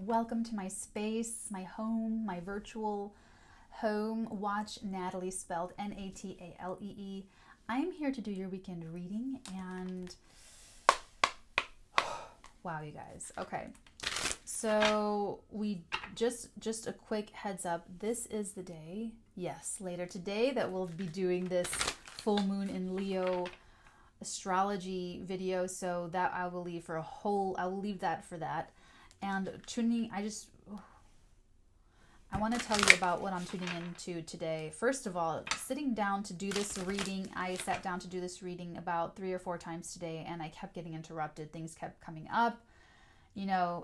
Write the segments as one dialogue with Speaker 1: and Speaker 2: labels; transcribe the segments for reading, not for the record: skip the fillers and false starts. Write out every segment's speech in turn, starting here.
Speaker 1: welcome to my space, my home, my virtual home. Watch Natalie, spelled Natalee. I am here to do your weekend reading, and wow, you guys. Okay, so we just a quick heads up. This is the day, yes, later today, that we'll be doing this full moon in Leo astrology video. So that I will leave that for that. And I want to tell you about what I'm tuning into today. First of all, sitting down to do this reading, I sat down to do this reading about 3 or 4 times today, and I kept getting interrupted. Things kept coming up,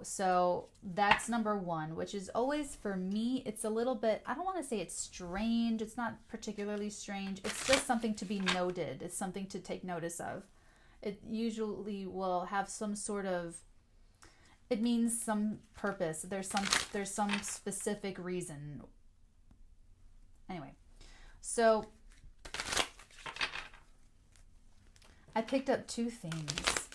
Speaker 1: so that's number one, which is always, for me, it's a little bit, I don't want to say it's strange. It's not particularly strange. It's just something to be noted. It's something to take notice of. It usually will have some sort of, it means some purpose. There's some specific reason. Anyway, so I picked up 2 things.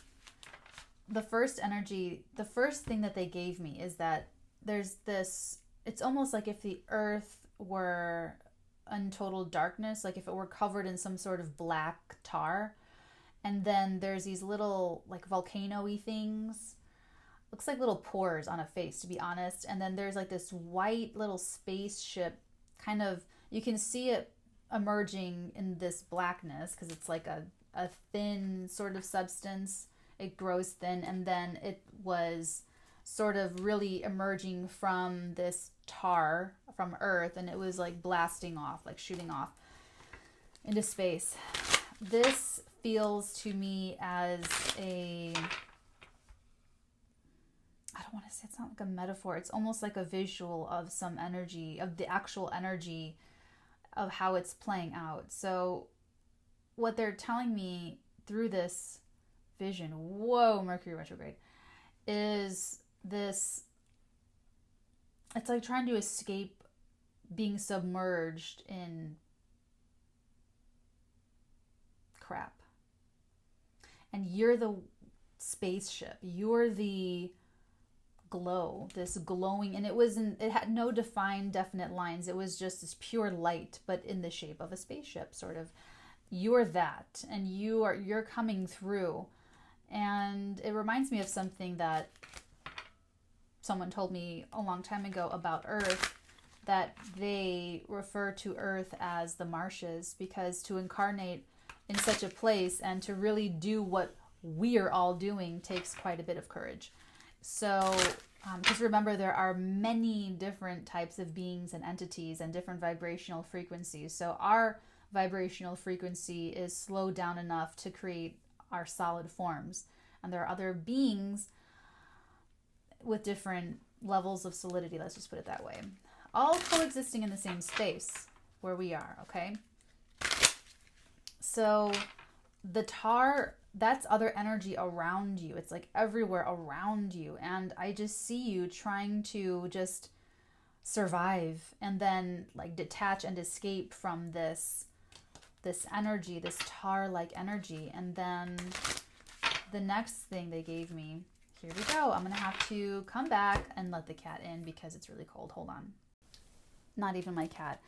Speaker 1: The first thing that they gave me is that there's this, it's almost like if the earth were in total darkness, like if it were covered in some sort of black tar, and then there's these little like volcano-y things. Looks like little pores on a face, to be honest. And then there's like this white little spaceship, kind of, you can see it emerging in this blackness because it's like a thin sort of substance. It grows thin, and then it was sort of really emerging from this tar from Earth, and it was like blasting off, like shooting off into space. This feels to me as I don't want to say, it's not like a metaphor. It's almost like a visual of some energy, of the actual energy of how it's playing out. So what they're telling me through this vision, whoa, Mercury retrograde, is this, it's like trying to escape being submerged in crap. And you're the spaceship. You're the glow, this glowing, and it had no definite lines. It was just this pure light, but in the shape of a spaceship, sort of. You're that, and you're coming through. And it reminds me of something that someone told me a long time ago about Earth, that they refer to Earth as the marshes, because to incarnate in such a place and to really do what we're all doing takes quite a bit of courage. So just remember, there are many different types of beings and entities and different vibrational frequencies. So our vibrational frequency is slowed down enough to create our solid forms. And there are other beings with different levels of solidity, let's just put it that way. All coexisting in the same space where we are, okay? So the tar, that's other energy around you. It's like everywhere around you. And I just see you trying to just survive and then like detach and escape from this energy, this tar-like energy. And then the next thing they gave me, here we go. I'm going to have to come back and let the cat in because it's really cold. Hold on. Not even my cat.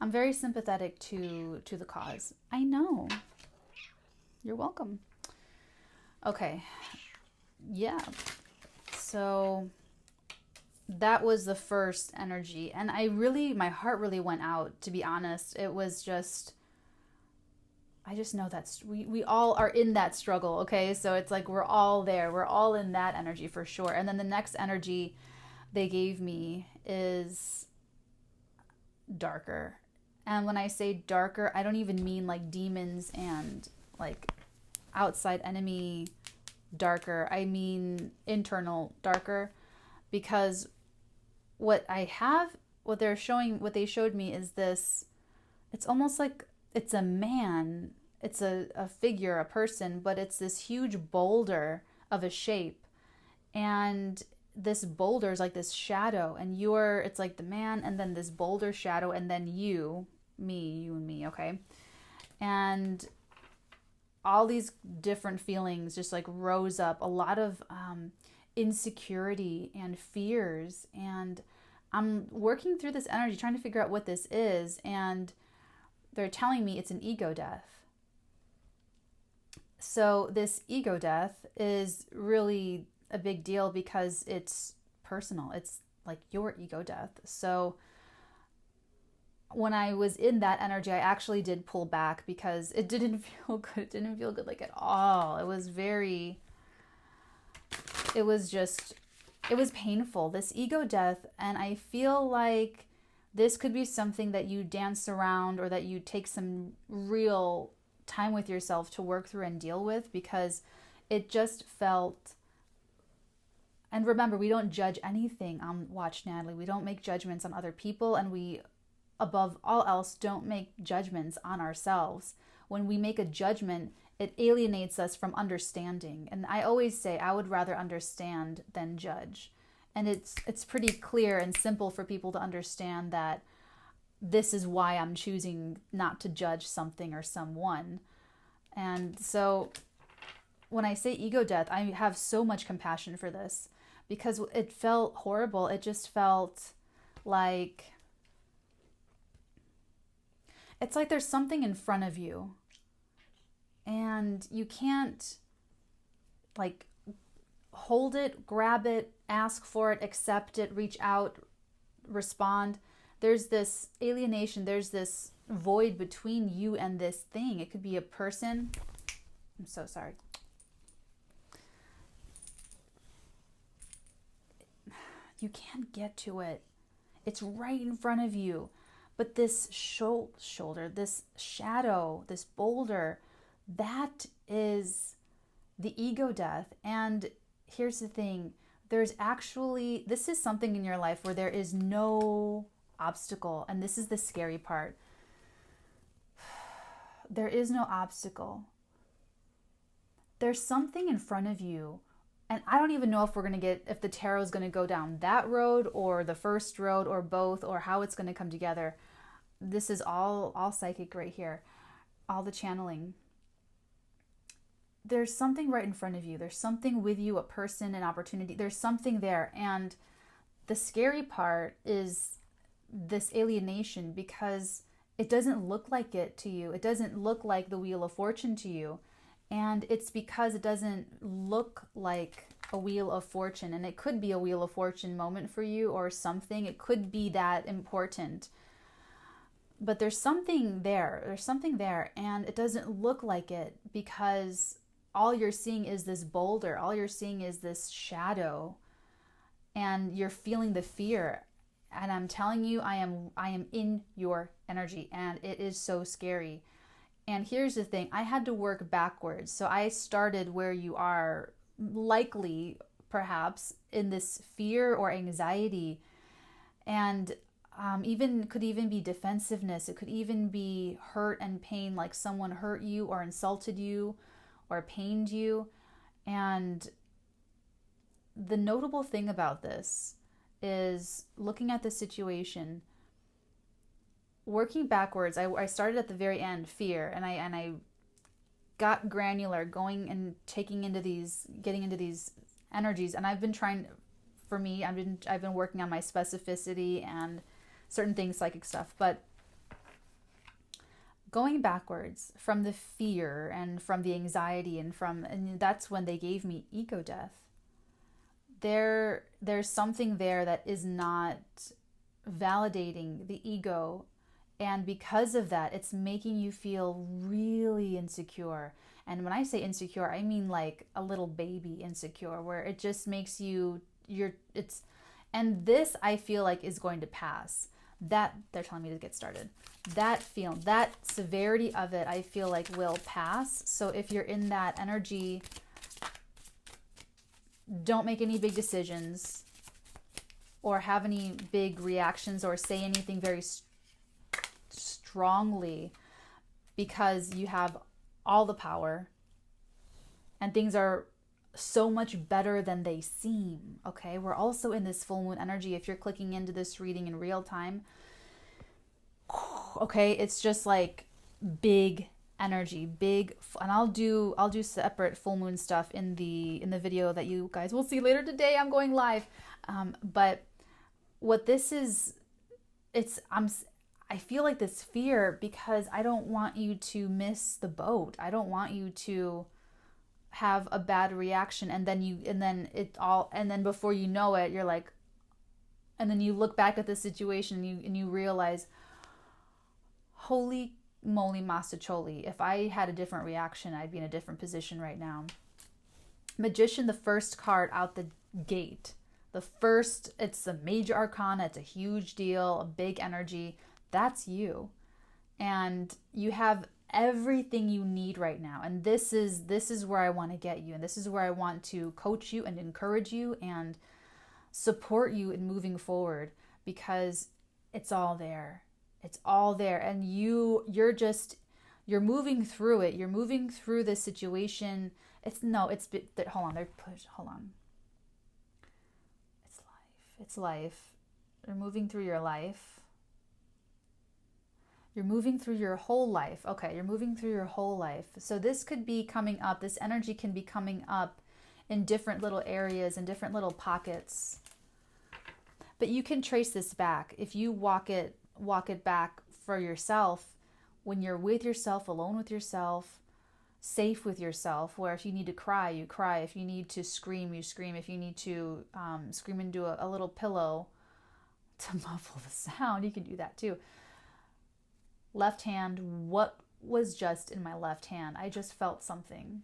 Speaker 1: I'm very sympathetic to the cause. I know. You're welcome. Okay. Yeah. So that was the first energy. And my heart really went out, to be honest. It was just, I just know that we all are in that struggle, okay? So it's like we're all there. We're all in that energy for sure. And then the next energy they gave me is darker. And when I say darker, I don't even mean like demons and like outside enemy darker. I mean internal darker, because what they showed me is this, it's almost like it's a man, it's a figure, a person, but it's this huge boulder of a shape. And this boulder is like this shadow, and it's like the man, and then this boulder shadow, and then you and me, okay? And all these different feelings just like rose up. A lot of insecurity and fears. And I'm working through this energy, trying to figure out what this is. And they're telling me it's an ego death. So this ego death is really a big deal because it's personal. It's like your ego death. So when I was in that energy, I actually did pull back because it didn't feel good. It didn't feel good like at all. It was painful, this ego death. And I feel like this could be something that you dance around, or that you take some real time with yourself to work through and deal with, because it just felt, and remember, we don't judge anything on Watch Natalie. We don't make judgments on other people, and we, above all else, don't make judgments on ourselves. When we make a judgment, it alienates us from understanding. And I always say I would rather understand than judge. And it's pretty clear and simple for people to understand that this is why I'm choosing not to judge something or someone. And so when I say ego death, I have so much compassion for this, because it felt horrible. It just felt like, it's like there's something in front of you and you can't like hold it, grab it, ask for it, accept it, reach out, respond. There's this alienation, there's this void between you and this thing. It could be a person. I'm so sorry. You can't get to it. It's right in front of you. But this shoulder, this shadow, this boulder, that is the ego death. And here's the thing. This is something in your life where there is no obstacle. And this is the scary part. There is no obstacle. There's something in front of you. And I don't even know if the tarot is going to go down that road or the first road or both, or how it's going to come together. This is all psychic right here. All the channeling. There's something right in front of you. There's something with you, a person, an opportunity. There's something there. And the scary part is this alienation, because it doesn't look like it to you. It doesn't look like the Wheel of Fortune to you. And it's because it doesn't look like a Wheel of Fortune. And it could be a Wheel of Fortune moment for you or something. It could be that important. But there's something there. There's something there. And it doesn't look like it because all you're seeing is this boulder. All you're seeing is this shadow. And you're feeling the fear. And I'm telling you, I am in your energy. And it is so scary. And here's the thing, I had to work backwards. So I started where you are, likely, perhaps, in this fear or anxiety. And could even be defensiveness. It could even be hurt and pain, like someone hurt you or insulted you or pained you. And the notable thing about this is looking at the situation, working backwards. I started at the very end, fear, and I got granular, going and getting into these energies. And I've been working on my specificity and certain things, psychic stuff. But going backwards from the fear and from the anxiety and that's when they gave me ego death. There's something there that is not validating the ego. And because of that, it's making you feel really insecure. And when I say insecure, I mean like a little baby insecure, where it just makes and this I feel like is going to pass. That, they're telling me to get started. That severity of it, I feel like will pass. So if you're in that energy, don't make any big decisions or have any big reactions or say anything very strongly, because you have all the power and things are so much better than they seem. Okay, we're also in this full moon energy. If you're clicking into this reading in real time, okay, it's just like big energy, big, and I'll do separate full moon stuff in the video that you guys will see later today. I'm going live. But what this is, I feel like this fear because I don't want you to miss the boat. I don't want you to have a bad reaction and then before you know it, you're like, and then you look back at the situation and you realize, holy moly mastacholi, if I had a different reaction, I'd be in a different position right now. Magician, the first card out the gate. It's a major arcana, it's a huge deal, a big energy. That's you. And you have everything you need right now. And this is where I want to get you. And this is where I want to coach you and encourage you and support you in moving forward, because it's all there. It's all there. And you're moving through it. You're moving through this situation. Hold on. It's life. You're moving through your life. You're moving through your whole life. Okay, you're moving through your whole life. So this could be coming up. This energy can be coming up in different little areas, in different little pockets. But you can trace this back. If you walk it back for yourself, when you're with yourself, alone with yourself, safe with yourself, where if you need to cry, you cry. If you need to scream, you scream. If you need to scream into a little pillow to muffle the sound, you can do that too. Left hand, what was just in my left hand? I just felt something.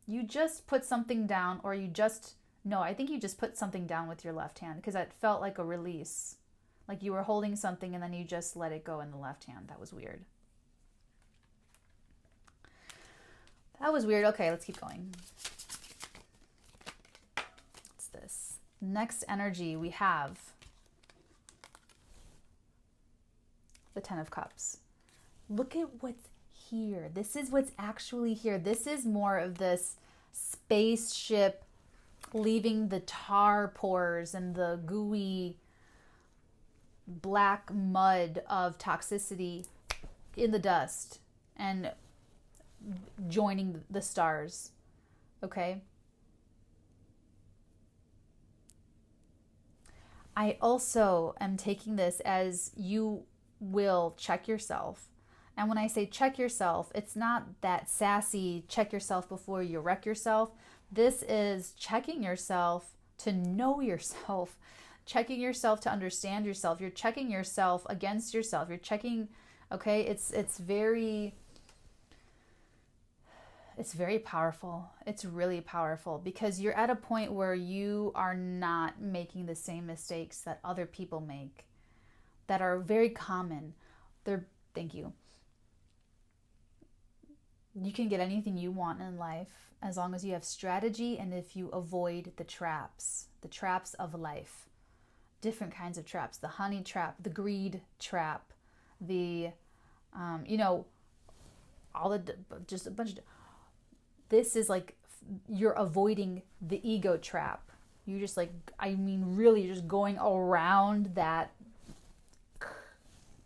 Speaker 1: You just put something down, or I think you just put something down with your left hand, because it felt like a release. Like you were holding something and then you just let it go in the left hand. That was weird. Okay, let's keep going. What's this? Next energy we have the Ten of Cups. Look at what's here. This is what's actually here. This is more of this spaceship leaving the tar pores and the gooey black mud of toxicity in the dust and joining the stars. Okay? I also am taking this as you will check yourself. And when I say check yourself, it's not that sassy check yourself before you wreck yourself. This is checking yourself to know yourself, checking yourself to understand yourself. You're checking yourself against yourself. You're checking, okay? It's very powerful. It's really powerful, because you're at a point where you are not making the same mistakes that other people make, that are very common. Thank you. You can get anything you want in life as long as you have strategy and if you avoid the traps of life. Different kinds of traps. The honey trap, the greed trap, just a bunch of... This is like you're avoiding the ego trap. You're just really just going around that.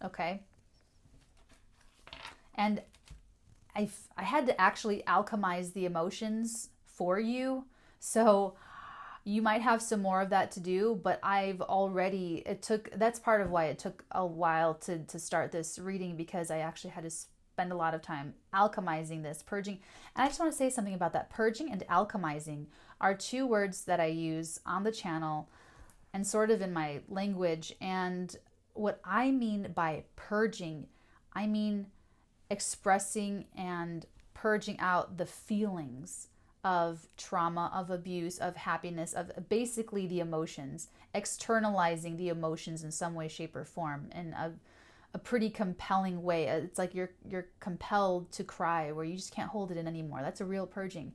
Speaker 1: Okay? And I had to actually alchemize the emotions for you. So you might have some more of that to do, but that's part of why it took a while to start this reading, because I actually had to spend a lot of time alchemizing this, purging. And I just want to say something about that. Purging and alchemizing are two words that I use on the channel and sort of in my language. And what I mean by purging, I mean expressing and purging out the feelings of trauma, of abuse, of happiness, of basically the emotions, externalizing the emotions in some way, shape, or form in a pretty compelling way. It's like you're compelled to cry, where you just can't hold it in anymore. That's a real purging.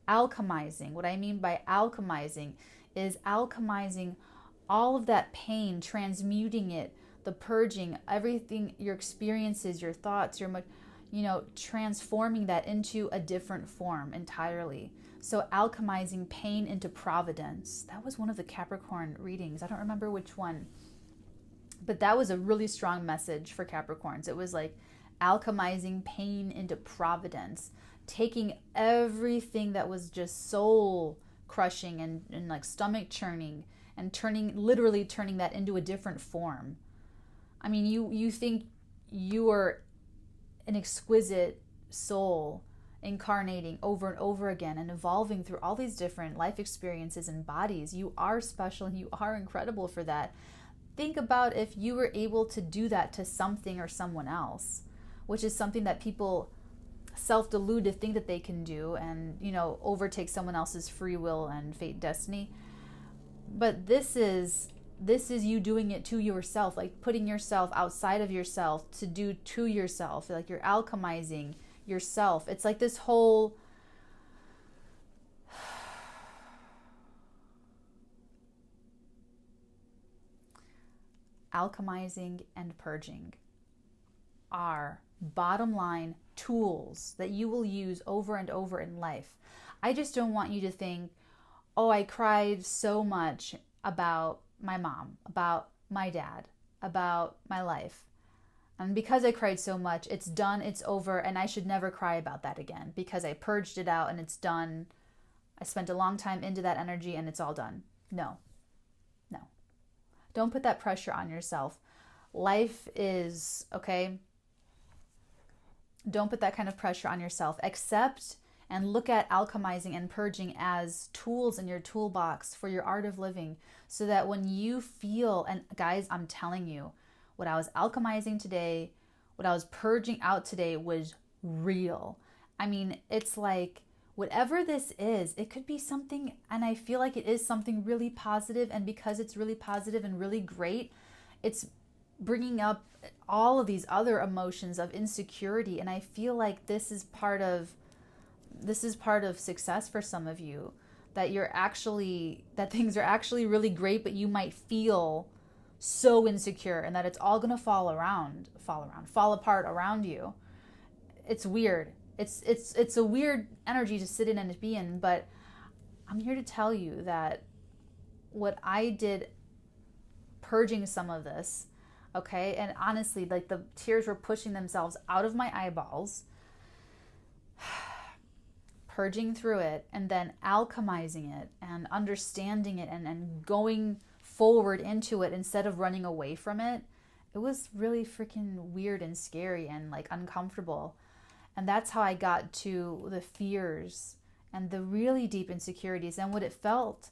Speaker 1: Alchemizing, what I mean by alchemizing is alchemizing all of that pain, transmuting it, the purging, everything, your experiences, your thoughts, transforming that into a different form entirely. So alchemizing pain into providence. That was one of the Capricorn readings. I don't remember which one. But that was a really strong message for Capricorns. It was like alchemizing pain into providence, taking everything that was just soul crushing and like stomach churning and literally turning that into a different form. I mean, you think you are an exquisite soul incarnating over and over again and evolving through all these different life experiences and bodies. You are special and you are incredible for that. Think about if you were able to do that to something or someone else, which is something that people self-delude to think that they can do and, overtake someone else's free will and fate destiny. But this is you doing it to yourself, like putting yourself outside of yourself to do to yourself, like you're alchemizing yourself. It's like this whole alchemizing and purging are bottom line tools that you will use over and over in life. I just don't want you to think, oh, I cried so much about my mom, about my dad, about my life. And because I cried so much, it's done, it's over, and I should never cry about that again because I purged it out and it's done. I spent a long time into that energy and it's all done. No. Don't put that pressure on yourself. Life is, okay? Don't put that kind of pressure on yourself. Accept and look at alchemizing and purging as tools in your toolbox for your art of living so that when you feel, and guys, I'm telling you, what I was alchemizing today, what I was purging out today was real. I mean, it's like, whatever this is, it could be something, and I feel like it is something really positive, and because it's really positive and really great, it's bringing up all of these other emotions of insecurity, and I feel like this is part of success for some of you, that things are actually really great, but you might feel so insecure and that it's all going to fall apart around you. It's weird. It's a weird energy to sit in and to be in, but I'm here to tell you that what I did purging some of this, okay, and honestly, like the tears were pushing themselves out of my eyeballs, purging through it and then alchemizing it and understanding it and going forward into it instead of running away from it. It was really freaking weird and scary and like uncomfortable. And that's how I got to the fears and the really deep insecurities. And what it felt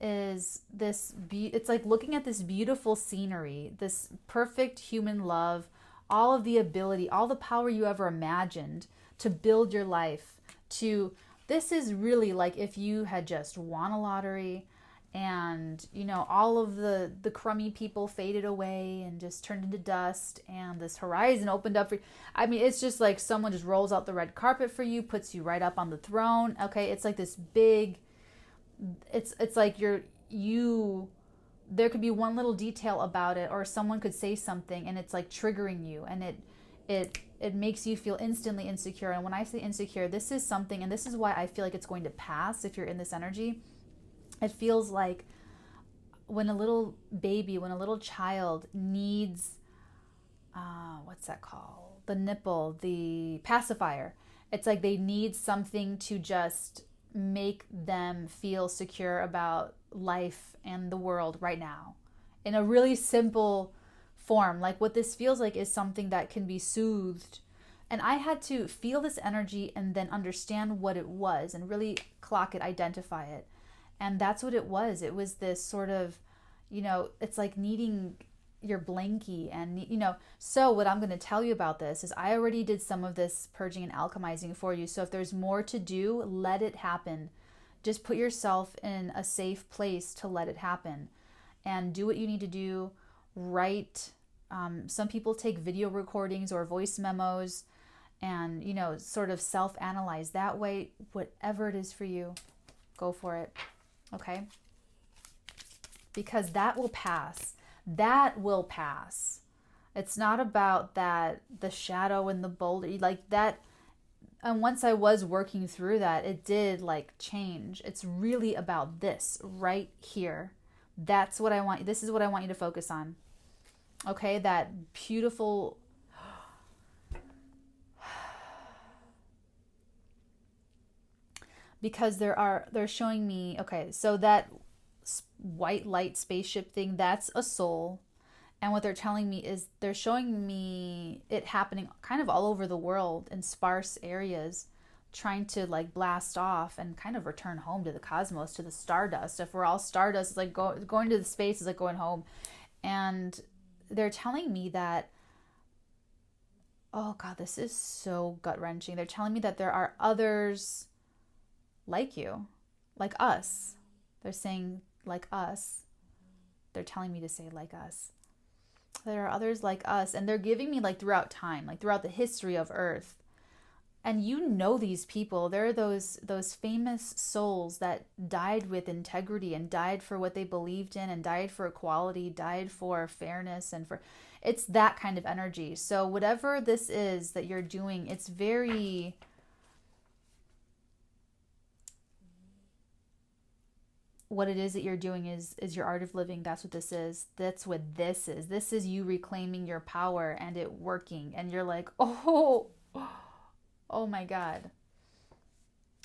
Speaker 1: is it's like looking at this beautiful scenery, this perfect human love, all of the ability, all the power you ever imagined to build your life. This is really like if you had just won a lottery and all of the crummy people faded away and just turned into dust and this horizon opened up for you. I mean, it's just like someone just rolls out the red carpet for you, puts you right up on the throne. Okay, it's like this big, it's like there could be one little detail about it, or someone could say something and it's like triggering you, and it makes you feel instantly insecure. And when I say insecure, this is something, and this is why I feel like it's going to pass if you're in this energy. It feels like when a little child needs, what's that called? The nipple, the pacifier. It's like they need something to just make them feel secure about life and the world right now. In a really simple form. Like what this feels like is something that can be soothed. And I had to feel this energy and then understand what it was and really clock it, identify it. And that's what it was. It was this sort of, it's like needing your blankie. And, so what I'm going to tell you about this is I already did some of this purging and alchemizing for you. So if there's more to do, let it happen. Just put yourself in a safe place to let it happen and do what you need to do. Write. Some people take video recordings or voice memos and, sort of self-analyze that way. Whatever it is for you, go for it. Okay? Because that will pass. That will pass. It's not about that, the shadow and the boulder, like that. And once I was working through that, it did like change. It's really about this right here. That's what I want. This is what I want you to focus on. Okay, that beautiful, because they're showing me, okay, so that white light spaceship thing, that's a soul. And what they're telling me is they're showing me it happening kind of all over the world in sparse areas, trying to like blast off and kind of return home to the cosmos, to the stardust. If we're all stardust, it's like going to the space is like going home. And they're telling me that, oh God, this is so gut wrenching. They're telling me that there are others like you, like us. They're saying like us. They're telling me to say like us. There are others like us, and they're giving me like throughout time, like throughout the history of Earth. And you know these people. They're those famous souls that died with integrity and died for what they believed in and died for equality, died for fairness, and for, it's that kind of energy. So whatever this is that you're doing, it's very, what it is that you're doing is your art of living. That's what this is. That's what this is. This is you reclaiming your power and it working. And you're like, oh my God.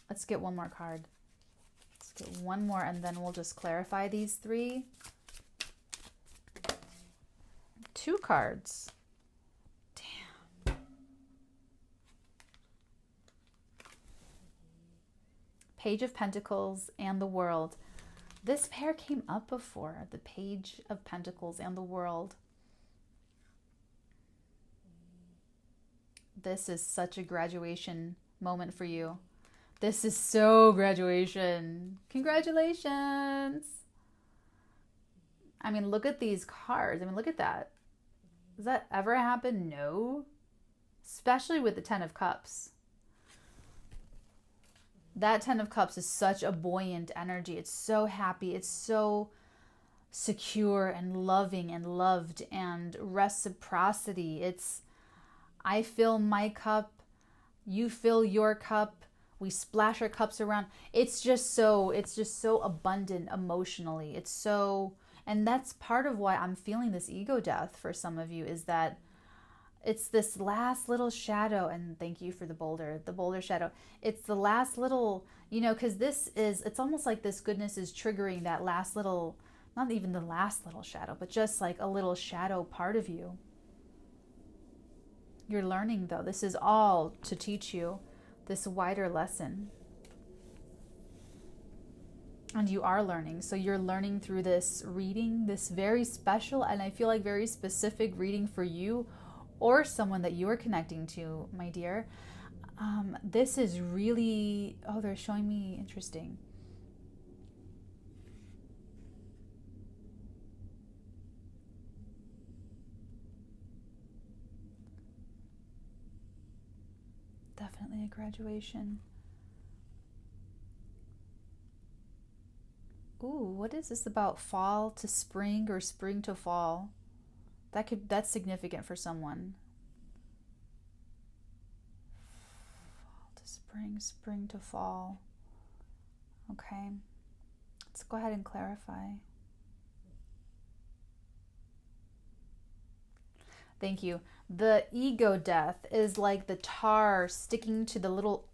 Speaker 1: Let's get one more card. Let's get one more, and then we'll just clarify these three. 2 cards. Damn. Page of Pentacles and the World. This pair came up before, the Page of Pentacles and the World. This is such a graduation moment for you. This is so graduation. Congratulations. I mean, look at these cards. I mean, look at that. Does that ever happen? No. Especially with the 10 of Cups. That 10 of Cups is such a buoyant energy. It's so happy. It's so secure and loving and loved and reciprocity. It's, I fill my cup, you fill your cup, we splash our cups around. It's just so abundant emotionally. It's so, and that's part of why I'm feeling this ego death for some of you, is that it's this last little shadow. And thank you for the boulder shadow. It's the last little, because this is, it's almost like this goodness is triggering that last little, not even the last little shadow, but just like a little shadow part of you. You're learning, though. This is all to teach you this wider lesson. And you are learning. So you're learning through this reading, this very special, and I feel like very specific reading for you or someone that you are connecting to, my dear. This is really, oh, they're showing me, interesting. Definitely a graduation. Ooh, what is this about fall to spring or spring to fall? That's significant for someone. Fall to spring, spring to fall. Okay. Let's go ahead and clarify. Thank you. The ego death is like the tar sticking to the little...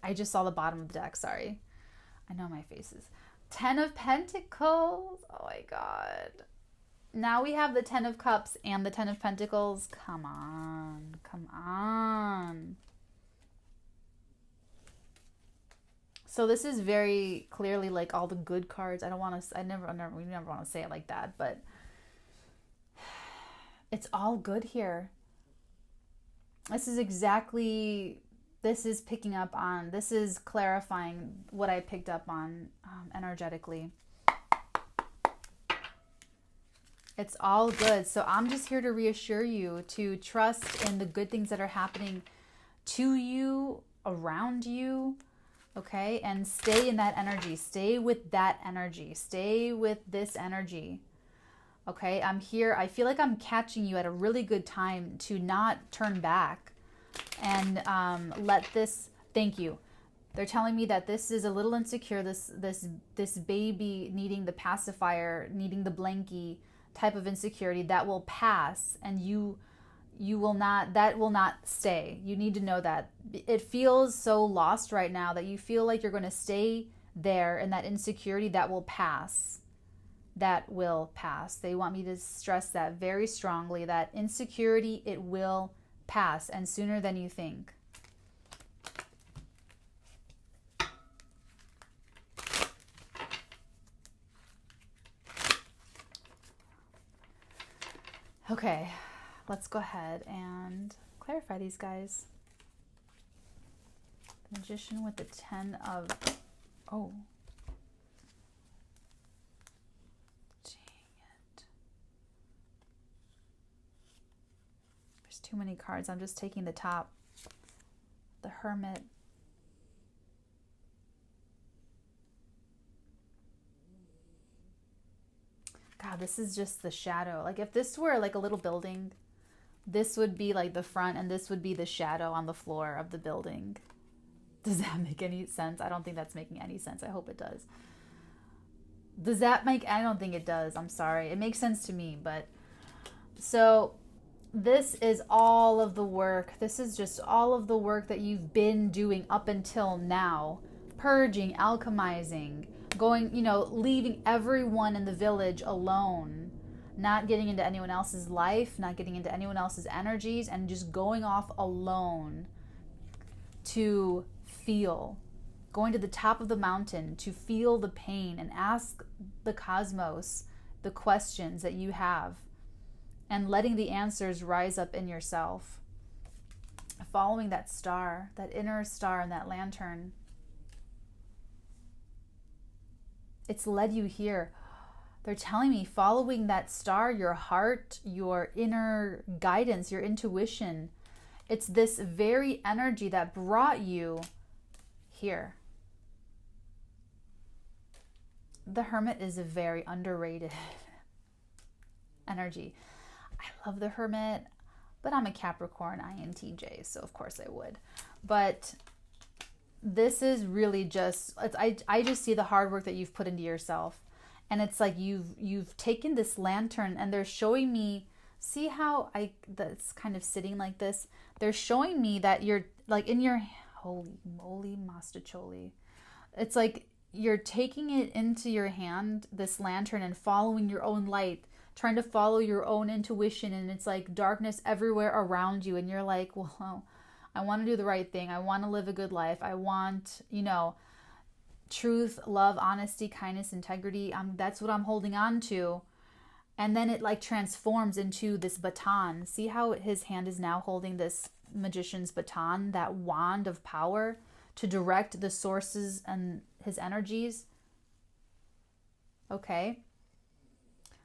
Speaker 1: I just saw the bottom of the deck, sorry. I know my faces. 10 of Pentacles. Oh my God. Now we have the 10 of Cups and the 10 of Pentacles. Come on. Come on. So this is very clearly like all the good cards. We never want to say it like that, but it's all good here. This is picking up on, this is clarifying what I picked up on energetically. It's all good. So I'm just here to reassure you to trust in the good things that are happening to you, around you, okay? And stay in that energy. Stay with that energy. Stay with this energy. Okay, I'm here. I feel like I'm catching you at a really good time to not turn back and let this, thank you. They're telling me that this is a little insecure, this baby needing the pacifier, needing the blankie, type of insecurity that will pass, and you will not, that will not stay. You need to know that. It feels so lost right now that you feel like you're going to stay there in that insecurity. That will pass. That will pass. They want me to stress that very strongly, that insecurity, it will pass, and sooner than you think. Okay, let's go ahead and clarify these guys. The Magician with the 10 of... Oh. Dang it. There's too many cards. I'm just taking the top. The Hermit. God, this is just the shadow. Like if this were like a little building, this would be like the front and this would be the shadow on the floor of the building. Does that make any sense? I don't think that's making any sense. I hope it does. Does that make... I don't think it does. I'm sorry. It makes sense to me, but... So this is all of the work. This is just all of the work that you've been doing up until now. Purging, alchemizing, going, you know, leaving everyone in the village alone, not getting into anyone else's life, not getting into anyone else's energies, and just going off alone to feel, going to the top of the mountain to feel the pain and ask the cosmos the questions that you have, and letting the answers rise up in yourself, following that star, that inner star and that lantern. It's led you here. They're telling me, following that star, your heart, your inner guidance, your intuition. It's this very energy that brought you here. The Hermit is a very underrated energy. I love the Hermit, but I'm a Capricorn INTJ, so of course I would. But this is really just, I just see the hard work that you've put into yourself. And it's like you've taken this lantern, and they're showing me, see how that's kind of sitting like this? They're showing me that you're like in your, holy moly, mastacholi. It's like you're taking it into your hand, this lantern, and following your own light, trying to follow your own intuition. And it's like darkness everywhere around you. And you're like, well, I want to do the right thing. I want to live a good life. I want, you know, truth, love, honesty, kindness, integrity. That's what I'm holding on to. And then it like transforms into this baton. See how his hand is now holding this magician's baton, that wand of power to direct the sources and his energies. Okay.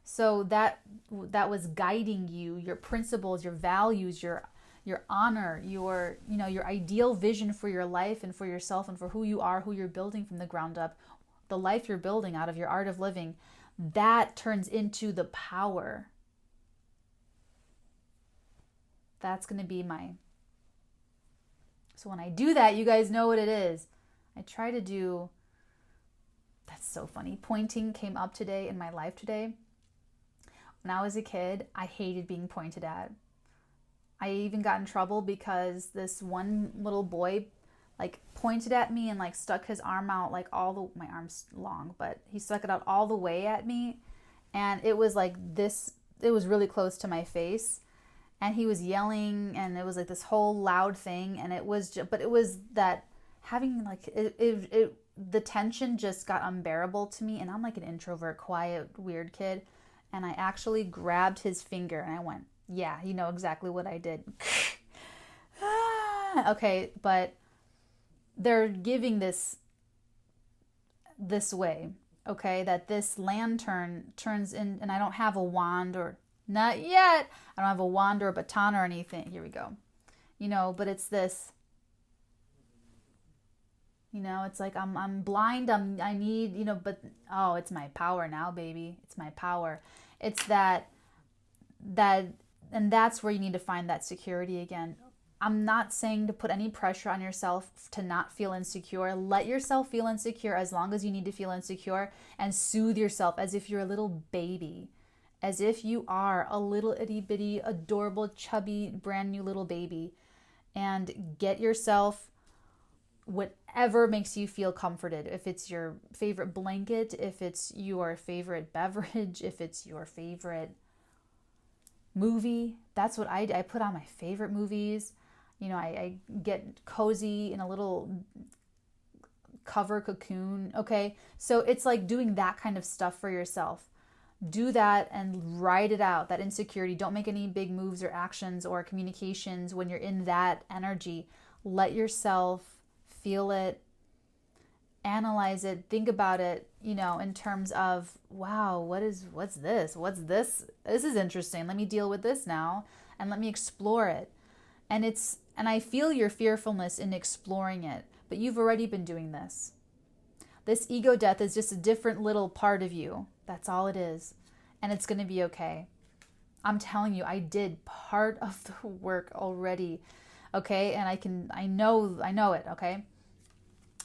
Speaker 1: So that was guiding you, your principles, your values, your honor, your, you know, your ideal vision for your life and for yourself and for who you are, who you're building from the ground up, the life you're building out of your art of living. That turns into the power. That's going to be my... So when I do that, you guys know what it is. I try to do... That's so funny. Pointing came up today in my life today. When I was a kid, I hated being pointed at. I even got in trouble because this one little boy like pointed at me and like stuck his arm out like my arm's long, but he stuck it out all the way at me, and it was like this, it was really close to my face, and he was yelling, and it was like this whole loud thing, and it was just, but it was that having like the tension just got unbearable to me, and I'm like an introvert, quiet, weird kid, and I actually grabbed his finger and I went, yeah, you know exactly what I did. Okay, but they're giving this way, okay, that this lantern turns in, and I don't have a wand, or not yet. I don't have a wand or a baton or anything. Here we go. You know, but it's this, you know, it's like I'm blind. I need, you know, but oh, it's my power now, baby. It's my power. It's that, and that's where you need to find that security again. I'm not saying to put any pressure on yourself to not feel insecure. Let yourself feel insecure as long as you need to feel insecure, and soothe yourself as if you're a little baby. as if you are a little itty bitty, adorable, chubby, brand new little baby, and get yourself whatever makes you feel comforted. If it's your favorite blanket, if it's your favorite beverage, if it's your favorite movie. That's what I put on my favorite movies. You know, I get cozy in a little cover cocoon. Okay. So it's like doing that kind of stuff for yourself. Do that and ride it out, that insecurity. Don't make any big moves or actions or communications when you're in that energy. Let yourself feel it, analyze it, think about it, you know, in terms of, wow, what's this? What's this? This is interesting. Let me deal with this now and let me explore it. And I feel your fearfulness in exploring it, but you've already been doing this. This ego death is just a different little part of you. That's all it is. And it's going to be okay. I'm telling you, I did part of the work already. Okay. And I know it. Okay.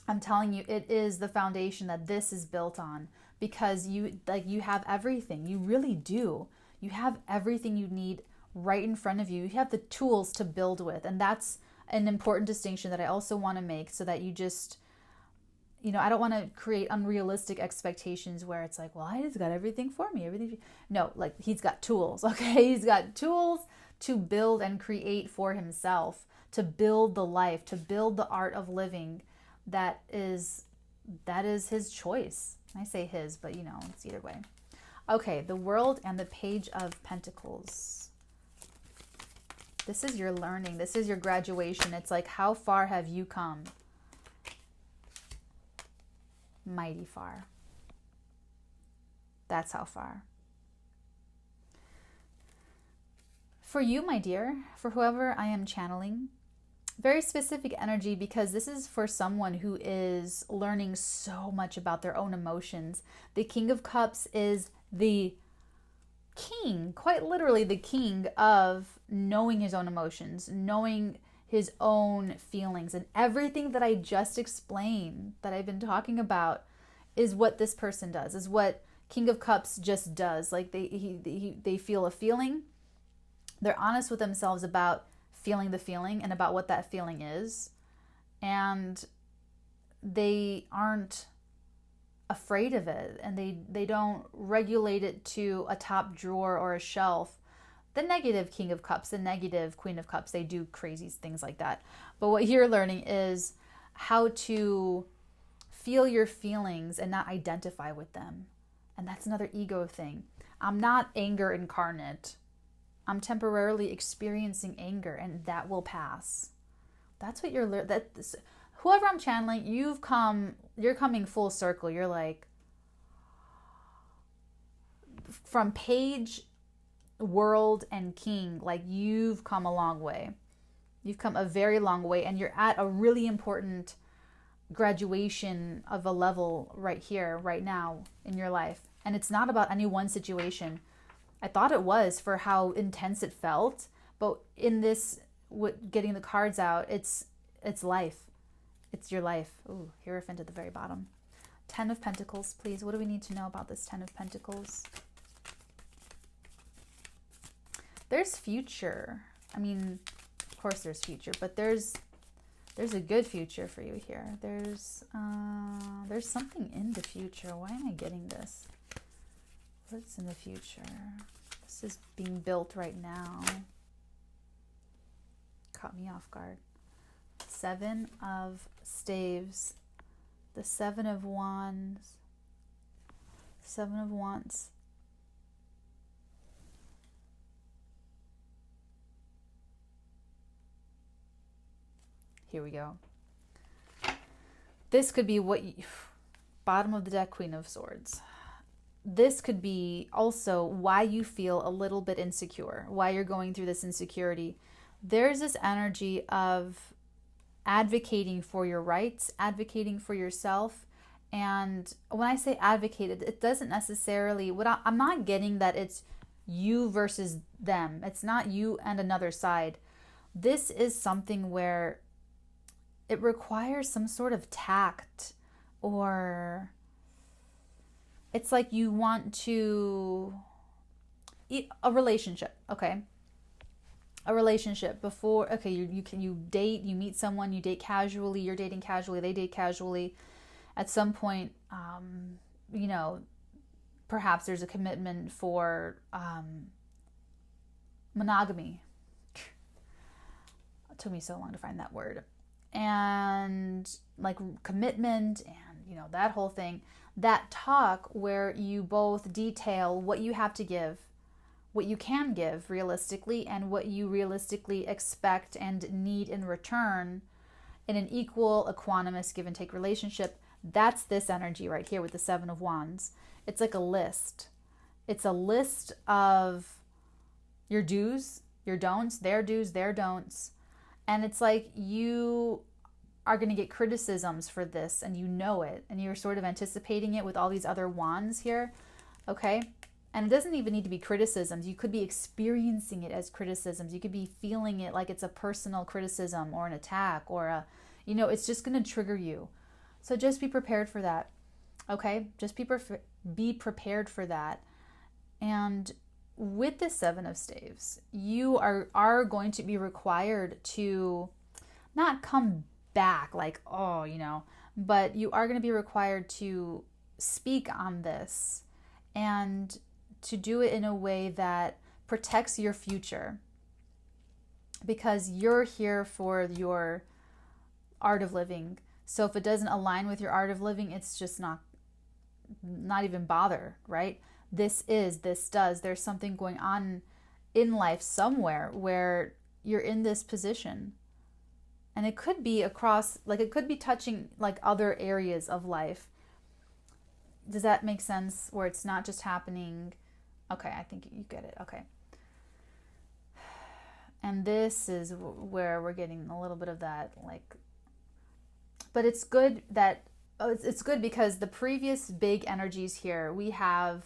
Speaker 1: I'm telling you, it is the foundation that this is built on, because you have everything. You really do. You have everything you need right in front of you. You have the tools to build with. And that's an important distinction that I also want to make, so that you just, you know, I don't want to create unrealistic expectations where it's like, well, I just got everything for me. No, like, he's got tools. Okay. He's got tools to build and create for himself, to build the life, to build the art of living. That is his choice. I say his, but you know, it's either way. Okay, the World and the Page of Pentacles. This is your learning. This is your graduation. It's like, how far have you come? Mighty far. That's how far. For you, my dear, for whoever I am channeling, very specific energy, because this is for someone who is learning so much about their own emotions. The King of Cups is the king, quite literally the king of knowing his own emotions, knowing his own feelings, and everything that I just explained, that I've been talking about, is what this person does, is what King of Cups just does. Like they feel a feeling. They're honest with themselves about feeling the feeling and about what that feeling is. And they aren't afraid of it, and they don't regulate it to a top drawer or a shelf. The negative King of Cups, the negative Queen of Cups, they do crazy things like that. But what you're learning is how to feel your feelings and not identify with them. And that's another ego thing. I'm not anger incarnate. I'm temporarily experiencing anger, and that will pass. That's what you're learning. Whoever I'm channeling, you're coming full circle. You're like, from Page, World, and King, like, you've come a long way. You've come a very long way, and you're at a really important graduation of a level right here, right now in your life. And it's not about any one situation. I thought it was, for how intense it felt, but in this, getting the cards out, it's life. It's your life. Ooh, Hierophant at the very bottom. 10 of Pentacles, please. What do we need to know about this 10 of Pentacles? There's future. I mean, of course there's future, but there's a good future for you here. There's something in the future. Why am I getting this? What's in the future? This is being built right now. Caught me off guard. 7 of Staves. The 7 of Wands. 7 of Wands. Here we go. This could be bottom of the deck, Queen of Swords. This could be also why you feel a little bit insecure, why you're going through this insecurity. There's this energy of advocating for your rights, advocating for yourself. And when I say advocate, it doesn't necessarily, I'm not getting that it's you versus them. It's not you and another side. This is something where it requires some sort of tact, or it's like you want to a relationship, okay? A relationship before, okay, you date, you meet someone, you date casually, you're dating casually, they date casually. At some point, you know, perhaps there's a commitment for monogamy. It took me so long to find that word. And like commitment and, you know, that whole thing. That talk where you both detail what you have to give, what you can give realistically, and what you realistically expect and need in return in an equal, equanimous give and take relationship. That's this energy right here with the Seven of Wands. It's like a list. It's a list of your do's, your don'ts, their do's, their don'ts. And it's like you are going to get criticisms for this, and you know it, and you're sort of anticipating it with all these other wands here, okay? And it doesn't even need to be criticisms. You could be experiencing it as criticisms. You could be feeling it like it's a personal criticism or an attack or a, you know, it's just going to trigger you. So just be prepared for that, okay? Just be prepared for that. And with the Seven of Staves, you are going to be required to not come back like, oh, you know, but you are going to be required to speak on this and to do it in a way that protects your future, because you're here for your art of living. So if it doesn't align with your art of living, it's just not even bother, right? This does. There's something going on in life somewhere where you're in this position. And it could be across, like it could be touching like other areas of life. Does that make sense? Where it's not just happening. Okay, I think you get it. Okay. And this is where we're getting a little bit of that, like, but it's good that, it's good because the previous big energies here, we have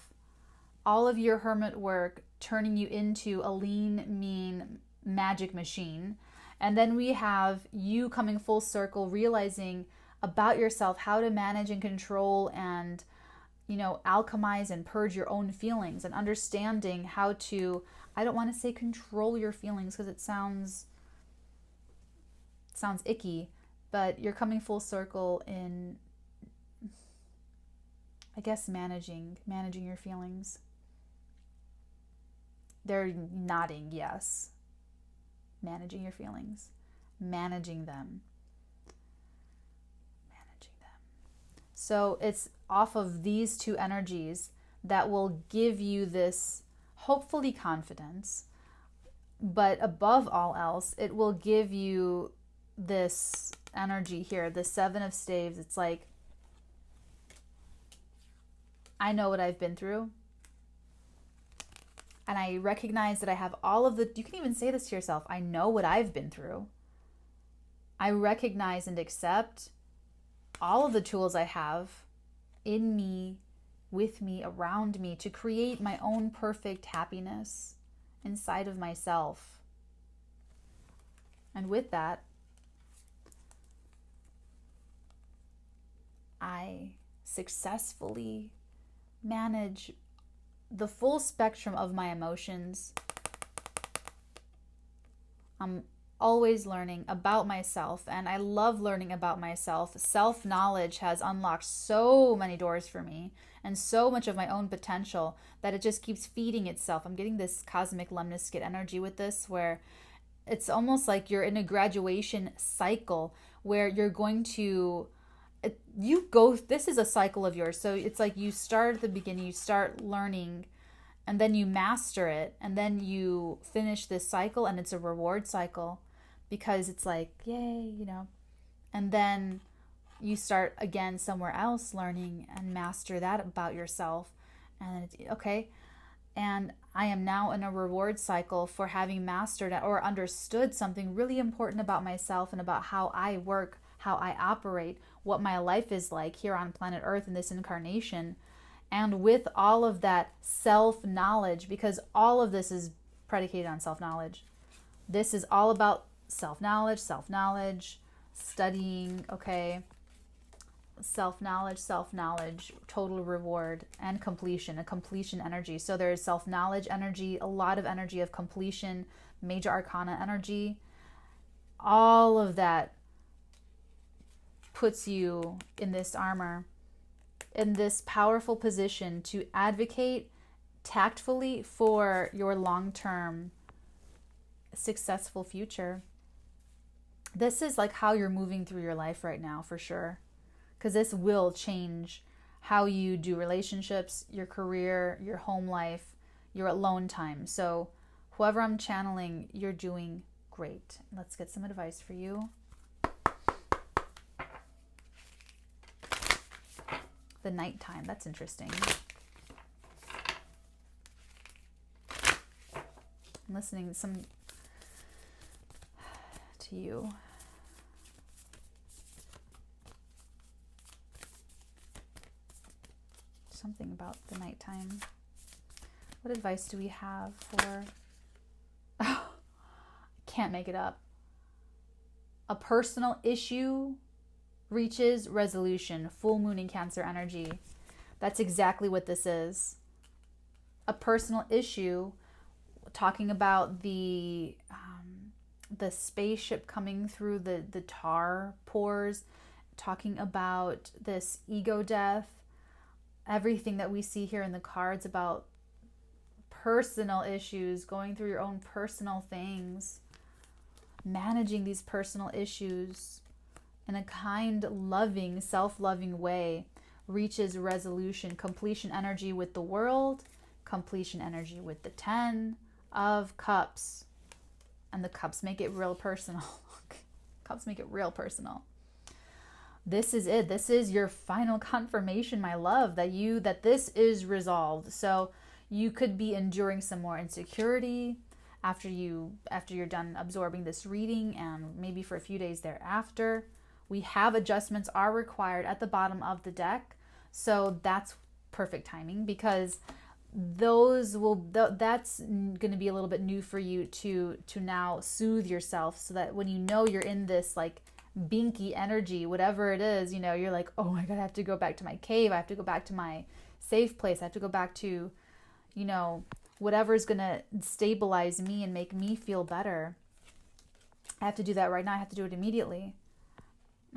Speaker 1: all of your hermit work turning you into a lean, mean magic machine. And then we have you coming full circle, realizing about yourself how to manage and control and, you know, alchemize and purge your own feelings, and understanding how to, I don't want to say control your feelings because it sounds icky, but you're coming full circle in, I guess, managing your feelings. They're nodding yes. Managing your feelings, managing them. So it's off of these two energies that will give you this, hopefully, confidence. But above all else, it will give you this energy here, the Seven of Staves. It's like, I know what I've been through. And I recognize that I have all of the, you can even say this to yourself, I know what I've been through. I recognize and accept all of the tools I have in me, with me, around me, to create my own perfect happiness inside of myself. And with that, I successfully manage the full spectrum of my emotions. I'm always learning about myself, and I love learning about myself. Self-knowledge has unlocked so many doors for me and so much of my own potential that it just keeps feeding itself. I'm getting this cosmic lemniscate energy with this, where it's almost like you're in a graduation cycle where you're going to, this is a cycle of yours. So it's like you start at the beginning, you start learning, and then you master it, and then you finish this cycle, and it's a reward cycle because it's like, yay, you know. And then you start again somewhere else learning and master that about yourself. And it's, okay, and I am now in a reward cycle for having mastered or understood something really important about myself and about how I work, how I operate, what my life is like here on planet Earth in this incarnation. And with all of that self-knowledge, because all of this is predicated on self-knowledge. This is all about self-knowledge, studying, okay? self-knowledge, total reward, and completion, a completion energy. So there's self-knowledge energy, a lot of energy of completion, major arcana energy. All of that puts you in this armor, in this powerful position to advocate tactfully for your long-term successful future. This is like how you're moving through your life right now, for sure. Because this will change how you do relationships, your career, your home life, your alone time. So whoever I'm channeling, you're doing great. Let's get some advice for you. The nighttime, that's interesting. I'm listening to you. Something about the nighttime. What advice do we have for... Oh, can't make it up. A personal issue reaches resolution. Full moon in Cancer energy. That's exactly what this is. A personal issue, talking about the spaceship coming through the tar pores, talking about this ego death. Everything that we see here in the cards about personal issues, going through your own personal things, managing these personal issues in a kind, loving, self-loving way, reaches resolution. Completion energy with the world, completion energy with the 10 of Cups. And the Cups make it real personal. Cups make it real personal. This is it. This is your final confirmation, my love, that this is resolved. So you could be enduring some more insecurity after you're done absorbing this reading, and maybe for a few days thereafter. We have adjustments are required at the bottom of the deck. So that's perfect timing, because that's going to be a little bit new for you to now soothe yourself, so that when you know you're in this like binky energy, whatever it is, you're like, oh my God, I have to go back to my cave. I have to go back to my safe place. I have to go back to, whatever is going to stabilize me and make me feel better. I have to do that right now. I have to do it immediately.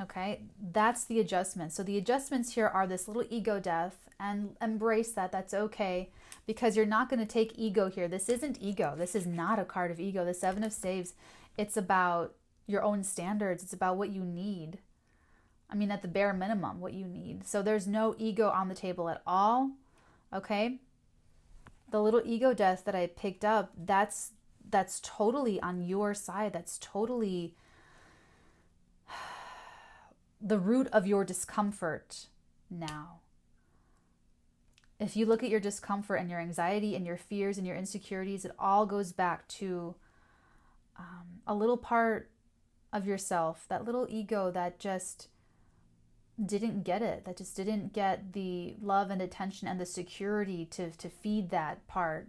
Speaker 1: Okay, that's the adjustment. So the adjustments here are this little ego death, and embrace that. That's okay, because you're not going to take ego here. This isn't ego. This is not a card of ego. The 7 of Staves, it's about your own standards. It's about what you need. I mean, at the bare minimum, what you need. So there's no ego on the table at all. Okay. The little ego death that I picked up, that's totally on your side. That's totally the root of your discomfort now. If you look at your discomfort and your anxiety and your fears and your insecurities, it all goes back to a little part of yourself, that little ego that just didn't get it, that just didn't get the love and attention and the security to feed that part.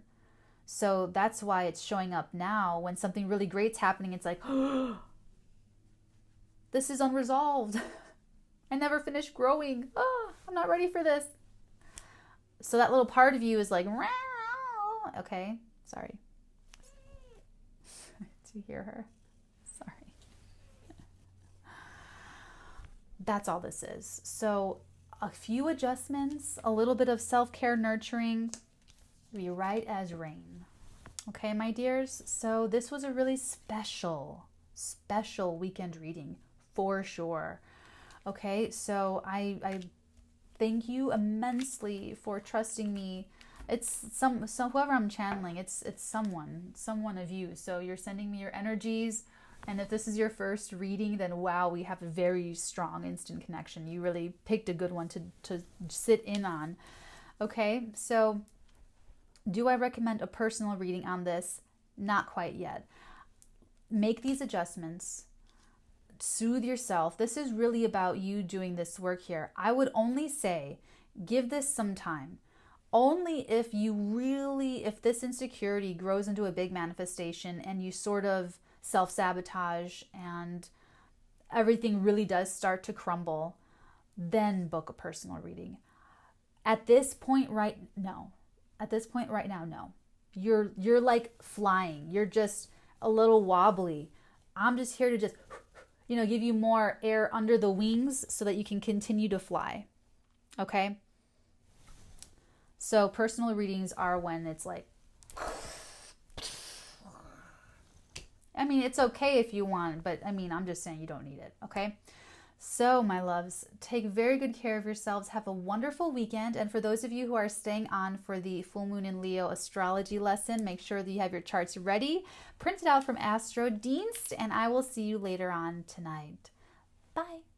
Speaker 1: So that's why it's showing up now. When something really great's happening, it's like, oh, this is unresolved. I never finished growing. Oh, I'm not ready for this. So that little part of you is like, okay, sorry. Do you hear her? Sorry. That's all this is. So a few adjustments, a little bit of self-care, nurturing, be right as rain. Okay, my dears. So this was a really special weekend reading for sure. Okay, so I thank you immensely for trusting me. It's whoever I'm channeling, it's someone of you. So you're sending me your energies, and if this is your first reading, then wow, we have a very strong instant connection. You really picked a good one to sit in on. Okay, so do I recommend a personal reading on this? Not quite yet. Make these adjustments. Soothe yourself. This is really about you doing this work here. I would only say give this some time. Only if this insecurity grows into a big manifestation and you sort of self-sabotage and everything really does start to crumble, then book a personal reading. At this point right now, no. You're like flying. You're just a little wobbly. I'm just here to just, give you more air under the wings so that you can continue to fly. Okay? So personal readings are when it's like, it's okay if you want, but I'm just saying you don't need it. Okay? So, my loves, take very good care of yourselves. Have a wonderful weekend. And for those of you who are staying on for the full moon in Leo astrology lesson, make sure that you have your charts ready, printed out from Astro Dienst, and I will see you later on tonight. Bye.